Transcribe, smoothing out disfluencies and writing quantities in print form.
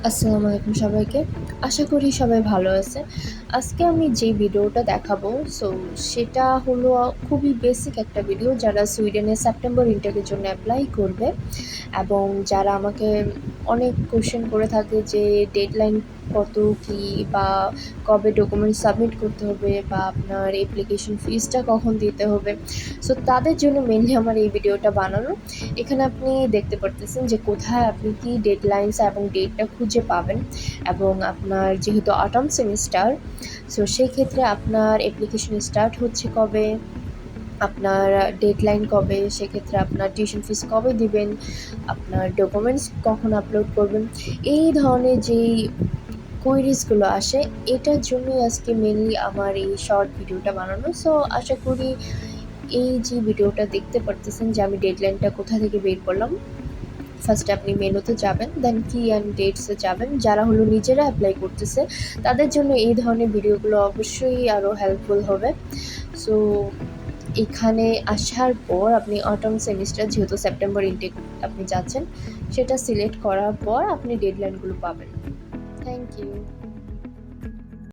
আসসালামু আলাইকুম সবাইকে। আশা করি সবাই ভালো আছে। আজকে আমি যে ভিডিওটা দেখাবো সেটা হলো খুবই বেসিক একটা ভিডিও যারা সুইডেনে সেপ্টেম্বর ইনটেকের জন্য এপ্লাই করবে এবং যারা আমাকে অনেক কোয়েশ্চেন করে থাকে যে ডেডলাইন কত কী বা কবে ডকুমেন্ট সাবমিট করতে হবে বা আপনার অ্যাপ্লিকেশন ফিসটা কখন দিতে হবে। তাদের জন্য মেইনলি আমার এই ভিডিওটা বানানো। এখানে আপনি দেখতে পারতেছেন যে কোথায় আপনি কি ডেডলাইনস এবং ডেটটা খুঁজে পাবেন এবং আপনার যেহেতু অটম সেমিস্টার সেই ক্ষেত্রে আপনার অ্যাপ্লিকেশন স্টার্ট হচ্ছে কবে, আপনার ডেডলাইন কবে, সেক্ষেত্রে আপনার টিউশন ফিস কবে দিবেন, আপনার ডকুমেন্টস কখন আপলোড করবেন, এই ধরনের যেই কোয়েরিজগুলো আসে এটার জন্যই আজকে মেনলি আমার এই শর্ট ভিডিওটা বানানো। আশা করি এই যে ভিডিওটা দেখতে পারতেছেন যে আমি ডেডলাইনটা কোথা থেকে বের করলাম। ফার্স্টে আপনি মেনুতে যাবেন, দেন কি অ্যান্ড ডেটসে যাবেন। যারা হলো নিজেরা অ্যাপ্লাই করতেছে তাদের জন্য এই ধরনের ভিডিওগুলো অবশ্যই আরও হেল্পফুল হবে। সো এখানে আসার পর আপনি অটম সেমিস্টার যেহেতু সেপ্টেম্বর ইনটেক আপনি যাচ্ছেন সেটা সিলেক্ট করার পর আপনি ডেডলাইনগুলো পাবেন। Thank you.